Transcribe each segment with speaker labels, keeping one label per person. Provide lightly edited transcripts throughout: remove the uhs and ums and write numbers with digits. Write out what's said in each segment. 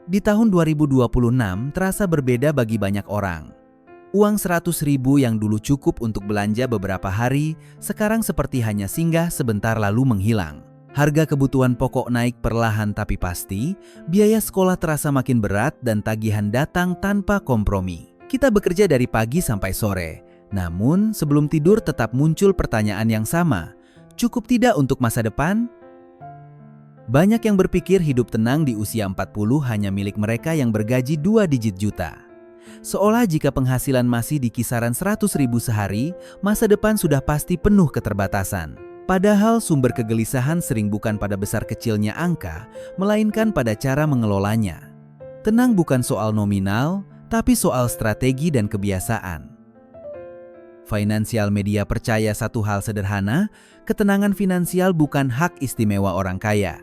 Speaker 1: Di tahun 2026 terasa berbeda bagi banyak orang. Uang 100.000 yang dulu cukup untuk belanja beberapa hari, sekarang seperti hanya singgah sebentar lalu menghilang. Harga kebutuhan pokok naik perlahan tapi pasti, biaya sekolah terasa makin berat dan tagihan datang tanpa kompromi. Kita bekerja dari pagi sampai sore, namun sebelum tidur tetap muncul pertanyaan yang sama. Cukup tidak untuk masa depan? Banyak yang berpikir hidup tenang di usia 40 hanya milik mereka yang bergaji 2 digit juta. Seolah jika penghasilan masih di kisaran 100.000 sehari, masa depan sudah pasti penuh keterbatasan. Padahal sumber kegelisahan sering bukan pada besar kecilnya angka, melainkan pada cara mengelolanya. Tenang bukan soal nominal, tapi soal strategi dan kebiasaan. Financial Media percaya satu hal sederhana, ketenangan finansial bukan hak istimewa orang kaya.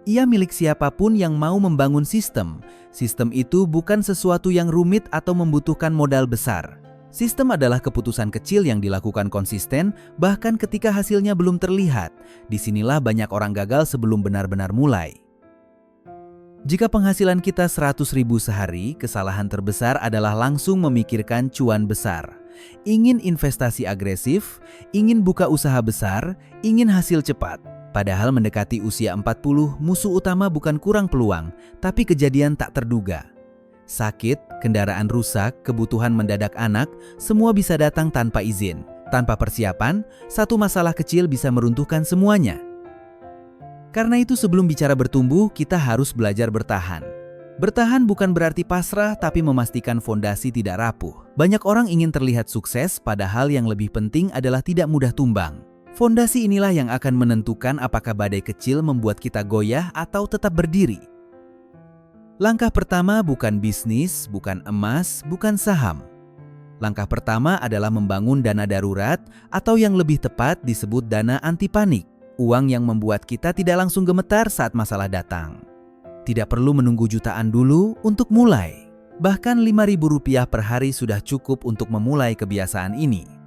Speaker 1: Ia milik siapapun yang mau membangun sistem. Sistem itu bukan sesuatu yang rumit atau membutuhkan modal besar. Sistem adalah keputusan kecil yang dilakukan konsisten, bahkan ketika hasilnya belum terlihat. Disinilah banyak orang gagal sebelum benar-benar mulai. Jika penghasilan kita 100.000 sehari, kesalahan terbesar adalah langsung memikirkan cuan besar. Ingin investasi agresif, ingin buka usaha besar, ingin hasil cepat. Padahal mendekati usia 40, musuh utama bukan kurang peluang, tapi kejadian tak terduga. Sakit, kendaraan rusak, kebutuhan mendadak anak, semua bisa datang tanpa izin. Tanpa persiapan, satu masalah kecil bisa meruntuhkan semuanya. Karena itu sebelum bicara bertumbuh, kita harus belajar bertahan. Bertahan bukan berarti pasrah, tapi memastikan fondasi tidak rapuh. Banyak orang ingin terlihat sukses, padahal yang lebih penting adalah tidak mudah tumbang. Fondasi inilah yang akan menentukan apakah badai kecil membuat kita goyah atau tetap berdiri. Langkah pertama bukan bisnis, bukan emas, bukan saham. Langkah pertama adalah membangun dana darurat atau yang lebih tepat disebut dana anti panik. Uang yang membuat kita tidak langsung gemetar saat masalah datang. Tidak perlu menunggu jutaan dulu untuk mulai. Bahkan Rp5.000 per hari sudah cukup untuk memulai kebiasaan ini.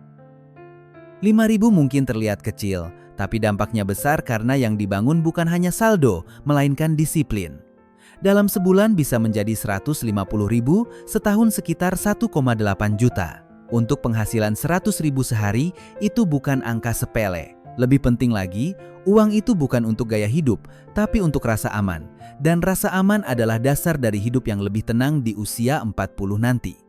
Speaker 1: 5.000 mungkin terlihat kecil, tapi dampaknya besar karena yang dibangun bukan hanya saldo, melainkan disiplin. Dalam sebulan bisa menjadi 150.000, setahun sekitar 1,8 juta. Untuk penghasilan 100.000 sehari, itu bukan angka sepele. Lebih penting lagi, uang itu bukan untuk gaya hidup, tapi untuk rasa aman. Dan rasa aman adalah dasar dari hidup yang lebih tenang di usia 40 nanti.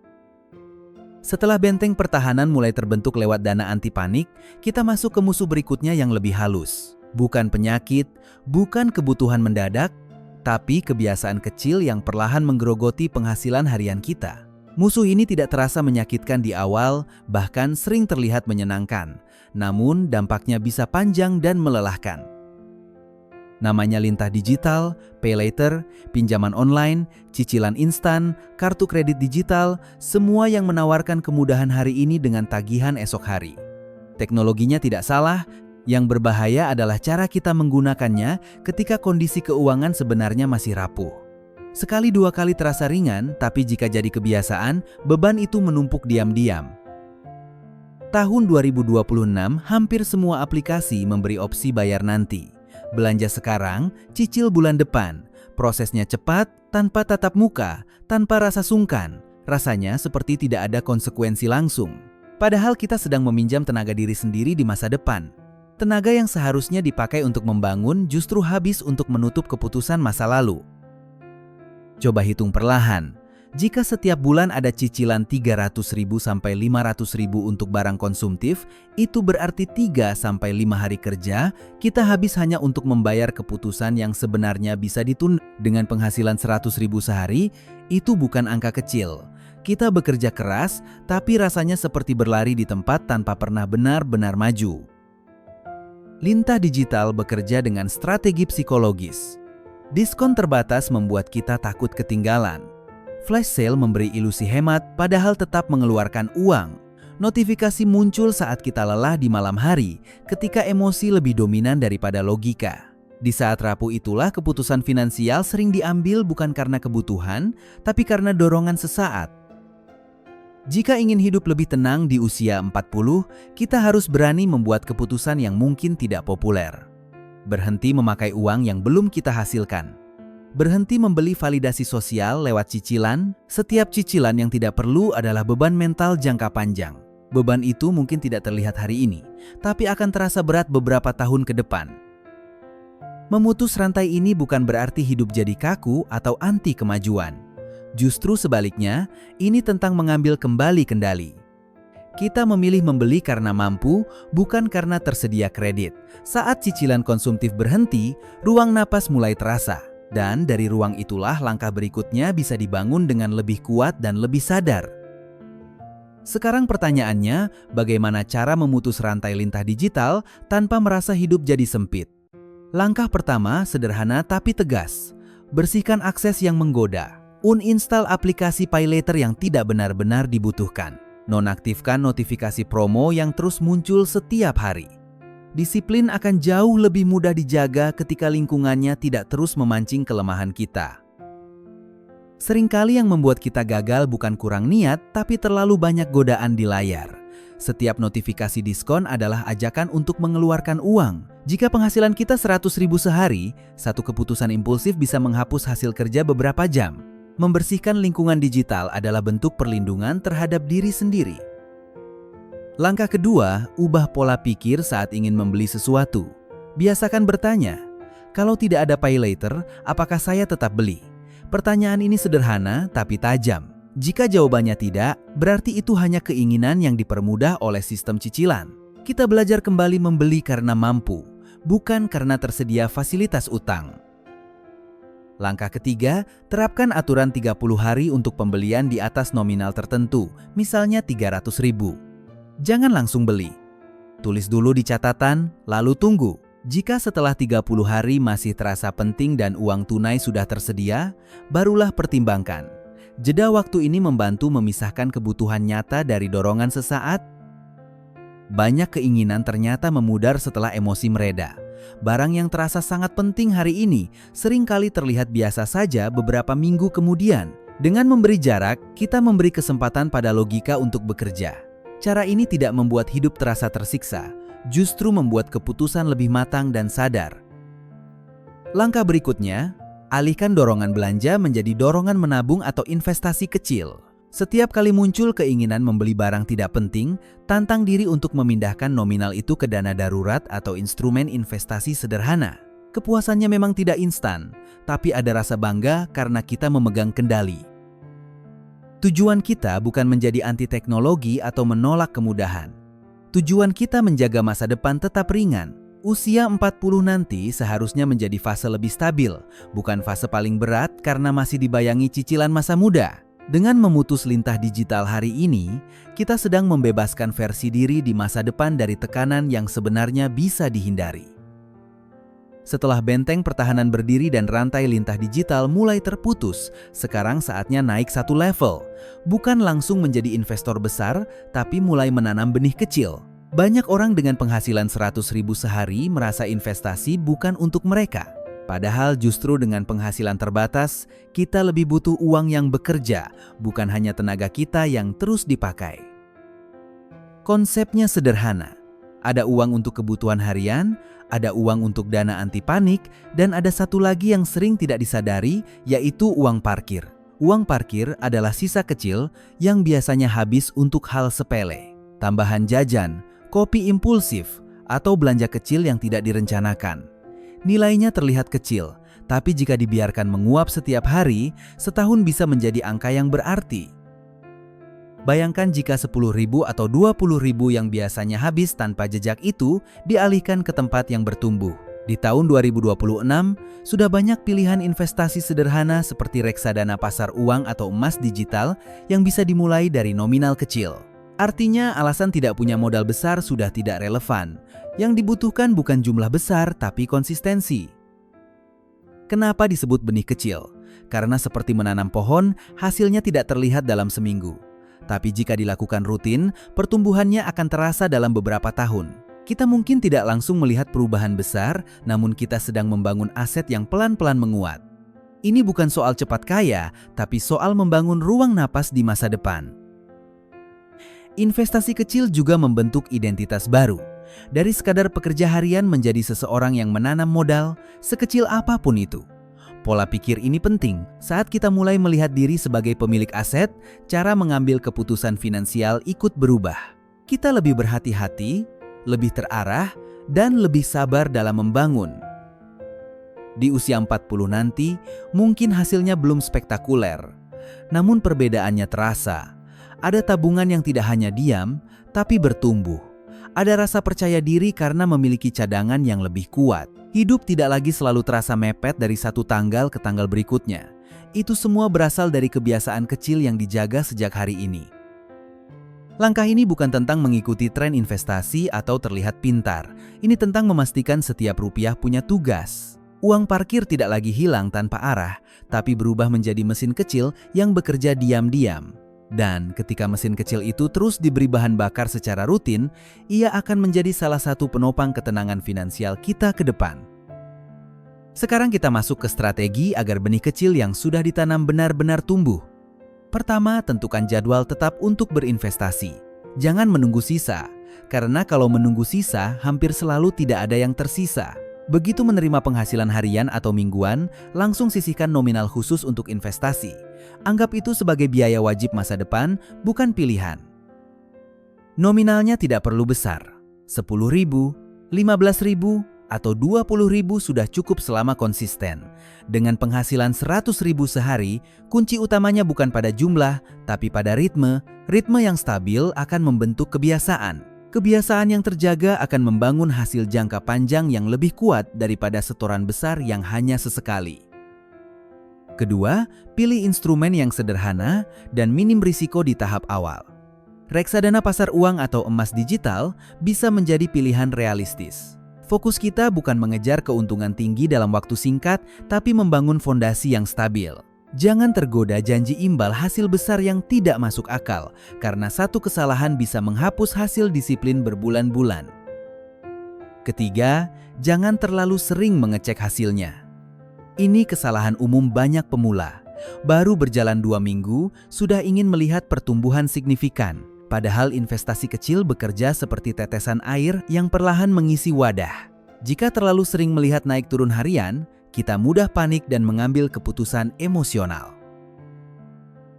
Speaker 1: Setelah benteng pertahanan mulai terbentuk lewat dana anti panik, kita masuk ke musuh berikutnya yang lebih halus. Bukan penyakit, bukan kebutuhan mendadak, tapi kebiasaan kecil yang perlahan menggerogoti penghasilan harian kita. Musuh ini tidak terasa menyakitkan di awal, bahkan sering terlihat menyenangkan. Namun dampaknya bisa panjang dan melelahkan. Namanya lintah digital, pay later, pinjaman online, cicilan instan, kartu kredit digital, semua yang menawarkan kemudahan hari ini dengan tagihan esok hari. Teknologinya tidak salah, yang berbahaya adalah cara kita menggunakannya ketika kondisi keuangan sebenarnya masih rapuh. Sekali dua kali terasa ringan, tapi jika jadi kebiasaan, beban itu menumpuk diam-diam. Tahun 2026, hampir semua aplikasi memberi opsi bayar nanti. Belanja sekarang, cicil bulan depan. Prosesnya cepat, tanpa tatap muka, tanpa rasa sungkan. Rasanya seperti tidak ada konsekuensi langsung. Padahal kita sedang meminjam tenaga diri sendiri di masa depan. Tenaga yang seharusnya dipakai untuk membangun justru habis untuk menutup keputusan masa lalu. Coba hitung perlahan. Jika setiap bulan ada cicilan 300.000 sampai 500.000 untuk barang konsumtif, itu berarti 3 sampai 5 hari kerja, kita habis hanya untuk membayar keputusan yang sebenarnya bisa ditunda. Dengan penghasilan 100.000 sehari, itu bukan angka kecil. Kita bekerja keras, tapi rasanya seperti berlari di tempat tanpa pernah benar-benar maju. Lintah digital bekerja dengan strategi psikologis. Diskon terbatas membuat kita takut ketinggalan. Flash sale memberi ilusi hemat padahal tetap mengeluarkan uang. Notifikasi muncul saat kita lelah di malam hari, ketika emosi lebih dominan daripada logika. Di saat rapuh itulah keputusan finansial sering diambil bukan karena kebutuhan, tapi karena dorongan sesaat. Jika ingin hidup lebih tenang di usia 40, kita harus berani membuat keputusan yang mungkin tidak populer. Berhenti memakai uang yang belum kita hasilkan. Berhenti membeli validasi sosial lewat cicilan. Setiap cicilan yang tidak perlu adalah beban mental jangka panjang. Beban itu mungkin tidak terlihat hari ini, tapi akan terasa berat beberapa tahun ke depan. Memutus rantai ini bukan berarti hidup jadi kaku atau anti kemajuan. Justru sebaliknya, ini tentang mengambil kembali kendali. Kita memilih membeli karena mampu, bukan karena tersedia kredit. Saat cicilan konsumtif berhenti, ruang napas mulai terasa. Dan dari ruang itulah langkah berikutnya bisa dibangun dengan lebih kuat dan lebih sadar. Sekarang pertanyaannya, bagaimana cara memutus rantai lintah digital tanpa merasa hidup jadi sempit? Langkah pertama sederhana tapi tegas. Bersihkan akses yang menggoda. Uninstall aplikasi paylater yang tidak benar-benar dibutuhkan. Nonaktifkan notifikasi promo yang terus muncul setiap hari. Disiplin akan jauh lebih mudah dijaga ketika lingkungannya tidak terus memancing kelemahan kita. Seringkali yang membuat kita gagal bukan kurang niat, tapi terlalu banyak godaan di layar. Setiap notifikasi diskon adalah ajakan untuk mengeluarkan uang. Jika penghasilan kita 100.000 sehari, satu keputusan impulsif bisa menghapus hasil kerja beberapa jam. Membersihkan lingkungan digital adalah bentuk perlindungan terhadap diri sendiri. Langkah kedua, ubah pola pikir saat ingin membeli sesuatu. Biasakan bertanya, kalau tidak ada pay later, apakah saya tetap beli? Pertanyaan ini sederhana tapi tajam. Jika jawabannya tidak, berarti itu hanya keinginan yang dipermudah oleh sistem cicilan. Kita belajar kembali membeli karena mampu, bukan karena tersedia fasilitas utang. Langkah ketiga, terapkan aturan 30 hari untuk pembelian di atas nominal tertentu, misalnya 300.000. Jangan langsung beli. Tulis dulu di catatan, lalu tunggu. Jika setelah 30 hari masih terasa penting dan uang tunai sudah tersedia, barulah pertimbangkan. Jeda waktu ini membantu memisahkan kebutuhan nyata dari dorongan sesaat. Banyak keinginan ternyata memudar setelah emosi mereda. Barang yang terasa sangat penting hari ini seringkali terlihat biasa saja beberapa minggu kemudian. Dengan memberi jarak, kita memberi kesempatan pada logika untuk bekerja. Cara ini tidak membuat hidup terasa tersiksa, justru membuat keputusan lebih matang dan sadar. Langkah berikutnya, alihkan dorongan belanja menjadi dorongan menabung atau investasi kecil. Setiap kali muncul keinginan membeli barang tidak penting, tantang diri untuk memindahkan nominal itu ke dana darurat atau instrumen investasi sederhana. Kepuasannya memang tidak instan, tapi ada rasa bangga karena kita memegang kendali. Tujuan kita bukan menjadi anti teknologi atau menolak kemudahan. Tujuan kita menjaga masa depan tetap ringan. Usia 40 nanti seharusnya menjadi fase lebih stabil, bukan fase paling berat karena masih dibayangi cicilan masa muda. Dengan memutus lintah digital hari ini, kita sedang membebaskan versi diri di masa depan dari tekanan yang sebenarnya bisa dihindari. Setelah benteng pertahanan berdiri dan rantai lintah digital mulai terputus, sekarang saatnya naik satu level. Bukan langsung menjadi investor besar, tapi mulai menanam benih kecil. Banyak orang dengan penghasilan 100.000 sehari merasa investasi bukan untuk mereka. Padahal justru dengan penghasilan terbatas, kita lebih butuh uang yang bekerja, bukan hanya tenaga kita yang terus dipakai. Konsepnya sederhana. Ada uang untuk kebutuhan harian, ada uang untuk dana anti panik, dan ada satu lagi yang sering tidak disadari, yaitu uang parkir. Uang parkir adalah sisa kecil yang biasanya habis untuk hal sepele. Tambahan jajan, kopi impulsif, atau belanja kecil yang tidak direncanakan. Nilainya terlihat kecil, tapi jika dibiarkan menguap setiap hari, setahun bisa menjadi angka yang berarti. Bayangkan jika 10.000 atau 20.000 yang biasanya habis tanpa jejak itu dialihkan ke tempat yang bertumbuh. Di tahun 2026, sudah banyak pilihan investasi sederhana seperti reksadana pasar uang atau emas digital yang bisa dimulai dari nominal kecil. Artinya alasan tidak punya modal besar sudah tidak relevan. Yang dibutuhkan bukan jumlah besar tapi konsistensi. Kenapa disebut benih kecil? Karena seperti menanam pohon, hasilnya tidak terlihat dalam seminggu. Tapi jika dilakukan rutin, pertumbuhannya akan terasa dalam beberapa tahun. Kita mungkin tidak langsung melihat perubahan besar, namun kita sedang membangun aset yang pelan-pelan menguat. Ini bukan soal cepat kaya, tapi soal membangun ruang napas di masa depan. Investasi kecil juga membentuk identitas baru. Dari sekadar pekerja harian menjadi seseorang yang menanam modal, sekecil apapun itu. Pola pikir ini penting saat kita mulai melihat diri sebagai pemilik aset, cara mengambil keputusan finansial ikut berubah. Kita lebih berhati-hati, lebih terarah, dan lebih sabar dalam membangun. Di usia 40 nanti, mungkin hasilnya belum spektakuler, namun perbedaannya terasa. Ada tabungan yang tidak hanya diam, tapi bertumbuh. Ada rasa percaya diri karena memiliki cadangan yang lebih kuat. Hidup tidak lagi selalu terasa mepet dari satu tanggal ke tanggal berikutnya. Itu semua berasal dari kebiasaan kecil yang dijaga sejak hari ini. Langkah ini bukan tentang mengikuti tren investasi atau terlihat pintar. Ini tentang memastikan setiap rupiah punya tugas. Uang parkir tidak lagi hilang tanpa arah, tapi berubah menjadi mesin kecil yang bekerja diam-diam. Dan ketika mesin kecil itu terus diberi bahan bakar secara rutin, ia akan menjadi salah satu penopang ketenangan finansial kita ke depan. Sekarang kita masuk ke strategi agar benih kecil yang sudah ditanam benar-benar tumbuh. Pertama, tentukan jadwal tetap untuk berinvestasi. Jangan menunggu sisa, karena kalau menunggu sisa, hampir selalu tidak ada yang tersisa. Begitu menerima penghasilan harian atau mingguan, langsung sisihkan nominal khusus untuk investasi. Anggap itu sebagai biaya wajib masa depan, bukan pilihan. Nominalnya tidak perlu besar. 10.000, 15.000, atau 20.000 sudah cukup selama konsisten. Dengan penghasilan 100.000 sehari, kunci utamanya bukan pada jumlah, tapi pada ritme. Ritme yang stabil akan membentuk kebiasaan. Kebiasaan yang terjaga akan membangun hasil jangka panjang yang lebih kuat daripada setoran besar yang hanya sesekali. Kedua, pilih instrumen yang sederhana dan minim risiko di tahap awal. Reksadana pasar uang atau emas digital bisa menjadi pilihan realistis. Fokus kita bukan mengejar keuntungan tinggi dalam waktu singkat, tapi membangun fondasi yang stabil. Jangan tergoda janji imbal hasil besar yang tidak masuk akal, karena satu kesalahan bisa menghapus hasil disiplin berbulan-bulan. Ketiga, jangan terlalu sering mengecek hasilnya. Ini kesalahan umum banyak pemula. Baru berjalan 2 minggu, sudah ingin melihat pertumbuhan signifikan. Padahal investasi kecil bekerja seperti tetesan air yang perlahan mengisi wadah. Jika terlalu sering melihat naik turun harian, kita mudah panik dan mengambil keputusan emosional.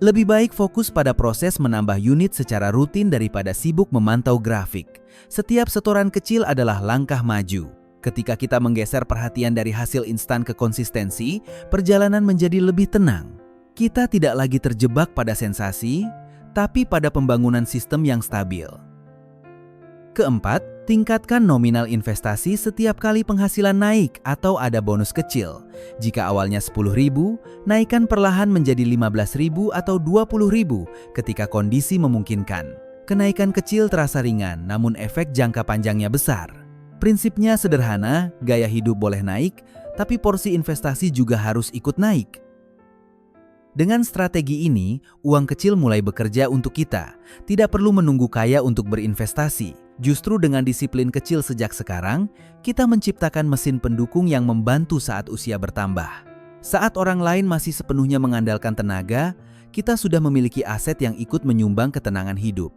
Speaker 1: Lebih baik fokus pada proses menambah unit secara rutin daripada sibuk memantau grafik. Setiap setoran kecil adalah langkah maju. Ketika kita menggeser perhatian dari hasil instan ke konsistensi, perjalanan menjadi lebih tenang. Kita tidak lagi terjebak pada sensasi, tapi pada pembangunan sistem yang stabil. Keempat, tingkatkan nominal investasi setiap kali penghasilan naik atau ada bonus kecil. Jika awalnya 10.000, naikkan perlahan menjadi 15.000 atau 20.000 ketika kondisi memungkinkan. Kenaikan kecil terasa ringan, namun efek jangka panjangnya besar. Prinsipnya sederhana, gaya hidup boleh naik, tapi porsi investasi juga harus ikut naik. Dengan strategi ini, uang kecil mulai bekerja untuk kita. Tidak perlu menunggu kaya untuk berinvestasi. Justru dengan disiplin kecil sejak sekarang, kita menciptakan mesin pendukung yang membantu saat usia bertambah. Saat orang lain masih sepenuhnya mengandalkan tenaga, kita sudah memiliki aset yang ikut menyumbang ketenangan hidup.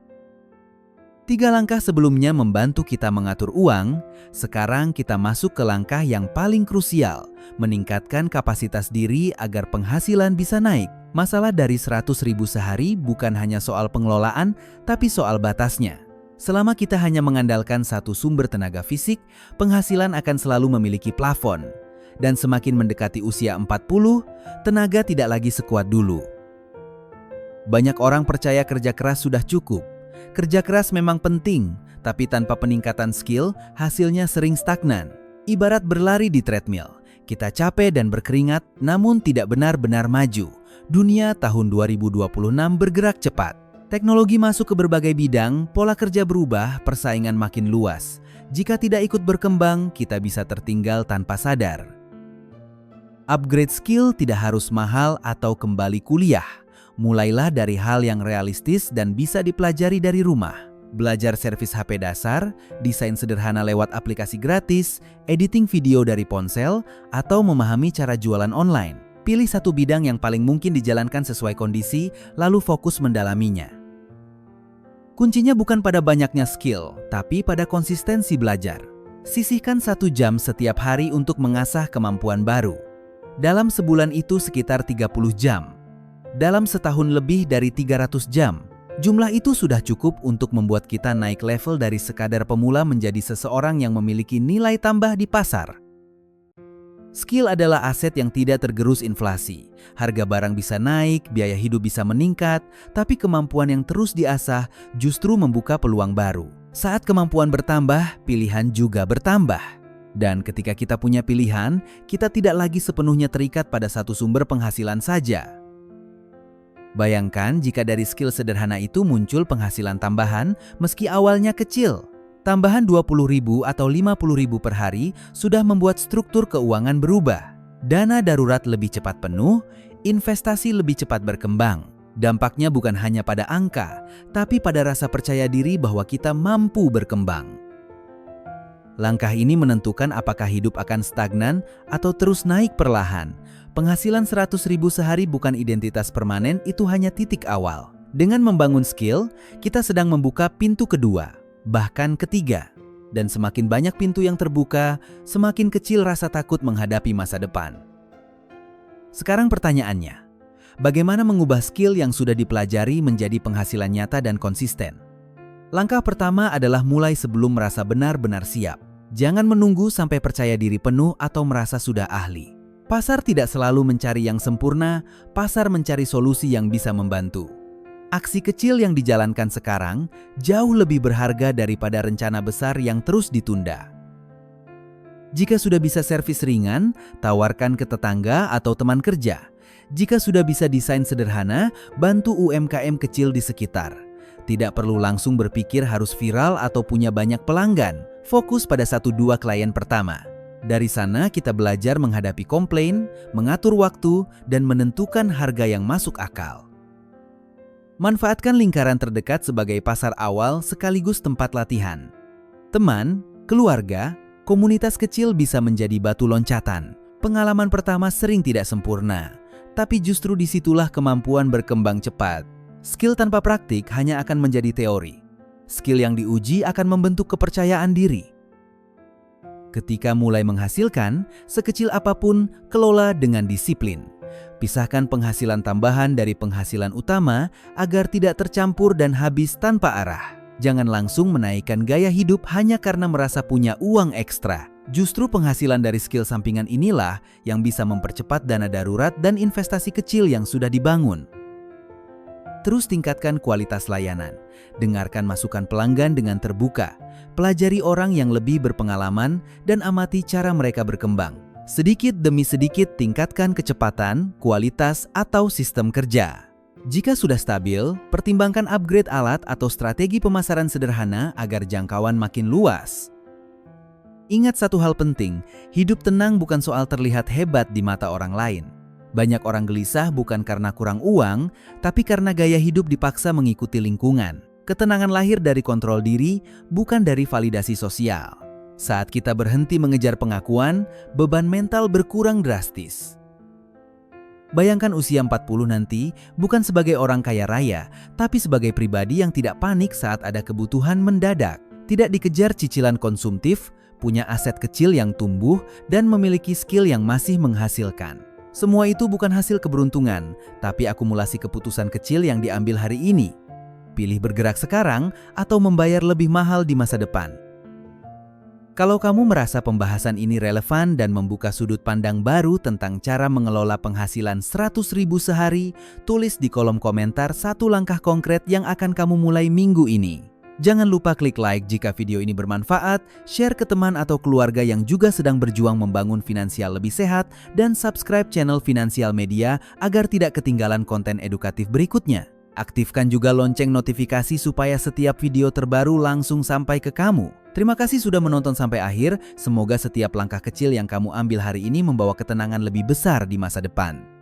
Speaker 1: 3 langkah sebelumnya membantu kita mengatur uang, sekarang kita masuk ke langkah yang paling krusial, meningkatkan kapasitas diri agar penghasilan bisa naik. Masalah dari 100.000 sehari bukan hanya soal pengelolaan, tapi soal batasnya. Selama kita hanya mengandalkan satu sumber tenaga fisik, penghasilan akan selalu memiliki plafon. Dan semakin mendekati usia 40, tenaga tidak lagi sekuat dulu. Banyak orang percaya kerja keras sudah cukup. Kerja keras memang penting, tapi tanpa peningkatan skill, hasilnya sering stagnan. Ibarat berlari di treadmill, kita capek dan berkeringat, namun tidak benar-benar maju. Dunia tahun 2026 bergerak cepat. Teknologi masuk ke berbagai bidang, pola kerja berubah, persaingan makin luas. Jika tidak ikut berkembang, kita bisa tertinggal tanpa sadar. Upgrade skill tidak harus mahal atau kembali kuliah. Mulailah dari hal yang realistis dan bisa dipelajari dari rumah. Belajar servis HP dasar, desain sederhana lewat aplikasi gratis, editing video dari ponsel, atau memahami cara jualan online. Pilih satu bidang yang paling mungkin dijalankan sesuai kondisi, lalu fokus mendalaminya. Kuncinya bukan pada banyaknya skill, tapi pada konsistensi belajar. Sisihkan 1 jam setiap hari untuk mengasah kemampuan baru. Dalam sebulan itu sekitar 30 jam. Dalam setahun lebih dari 300 jam. Jumlah itu sudah cukup untuk membuat kita naik level dari sekadar pemula menjadi seseorang yang memiliki nilai tambah di pasar. Skill adalah aset yang tidak tergerus inflasi. Harga barang bisa naik, biaya hidup bisa meningkat, tapi kemampuan yang terus diasah justru membuka peluang baru. Saat kemampuan bertambah, pilihan juga bertambah. Dan ketika kita punya pilihan, kita tidak lagi sepenuhnya terikat pada satu sumber penghasilan saja. Bayangkan jika dari skill sederhana itu muncul penghasilan tambahan meski awalnya kecil. Tambahan 20.000 atau 50.000 per hari sudah membuat struktur keuangan berubah. Dana darurat lebih cepat penuh, investasi lebih cepat berkembang. Dampaknya bukan hanya pada angka, tapi pada rasa percaya diri bahwa kita mampu berkembang. Langkah ini menentukan apakah hidup akan stagnan atau terus naik perlahan. Penghasilan 100.000 sehari bukan identitas permanen, itu hanya titik awal. Dengan membangun skill, kita sedang membuka pintu kedua, bahkan ketiga. Dan semakin banyak pintu yang terbuka, semakin kecil rasa takut menghadapi masa depan. Sekarang pertanyaannya, bagaimana mengubah skill yang sudah dipelajari menjadi penghasilan nyata dan konsisten? Langkah pertama adalah mulai sebelum merasa benar-benar siap. Jangan menunggu sampai percaya diri penuh atau merasa sudah ahli. Pasar tidak selalu mencari yang sempurna, pasar mencari solusi yang bisa membantu. Aksi kecil yang dijalankan sekarang jauh lebih berharga daripada rencana besar yang terus ditunda. Jika sudah bisa servis ringan, tawarkan ke tetangga atau teman kerja. Jika sudah bisa desain sederhana, bantu UMKM kecil di sekitar. Tidak perlu langsung berpikir harus viral atau punya banyak pelanggan. Fokus pada 1-2 klien pertama. Dari sana kita belajar menghadapi komplain, mengatur waktu, dan menentukan harga yang masuk akal. Manfaatkan lingkaran terdekat sebagai pasar awal sekaligus tempat latihan. Teman, keluarga, komunitas kecil bisa menjadi batu loncatan. Pengalaman pertama sering tidak sempurna, tapi justru disitulah kemampuan berkembang cepat. Skill tanpa praktik hanya akan menjadi teori. Skill yang diuji akan membentuk kepercayaan diri. Ketika mulai menghasilkan, sekecil apapun, kelola dengan disiplin. Pisahkan penghasilan tambahan dari penghasilan utama agar tidak tercampur dan habis tanpa arah. Jangan langsung menaikkan gaya hidup hanya karena merasa punya uang ekstra. Justru penghasilan dari skill sampingan inilah yang bisa mempercepat dana darurat dan investasi kecil yang sudah dibangun. Terus tingkatkan kualitas layanan. Dengarkan masukan pelanggan dengan terbuka. Pelajari orang yang lebih berpengalaman dan amati cara mereka berkembang. Sedikit demi sedikit tingkatkan kecepatan, kualitas, atau sistem kerja. Jika sudah stabil, pertimbangkan upgrade alat atau strategi pemasaran sederhana agar jangkauan makin luas. Ingat satu hal penting, hidup tenang bukan soal terlihat hebat di mata orang lain. Banyak orang gelisah bukan karena kurang uang, tapi karena gaya hidup dipaksa mengikuti lingkungan. Ketenangan lahir dari kontrol diri, bukan dari validasi sosial. Saat kita berhenti mengejar pengakuan, beban mental berkurang drastis. Bayangkan usia 40 nanti bukan sebagai orang kaya raya, tapi sebagai pribadi yang tidak panik saat ada kebutuhan mendadak. Tidak dikejar cicilan konsumtif, punya aset kecil yang tumbuh, dan memiliki skill yang masih menghasilkan. Semua itu bukan hasil keberuntungan, tapi akumulasi keputusan kecil yang diambil hari ini. Pilih bergerak sekarang atau membayar lebih mahal di masa depan. Kalau kamu merasa pembahasan ini relevan dan membuka sudut pandang baru tentang cara mengelola penghasilan 100.000 sehari, tulis di kolom komentar satu langkah konkret yang akan kamu mulai minggu ini. Jangan lupa klik like jika video ini bermanfaat, share ke teman atau keluarga yang juga sedang berjuang membangun finansial lebih sehat, dan subscribe channel Finansial Media agar tidak ketinggalan konten edukatif berikutnya. Aktifkan juga lonceng notifikasi supaya setiap video terbaru langsung sampai ke kamu. Terima kasih sudah menonton sampai akhir, semoga setiap langkah kecil yang kamu ambil hari ini membawa ketenangan lebih besar di masa depan.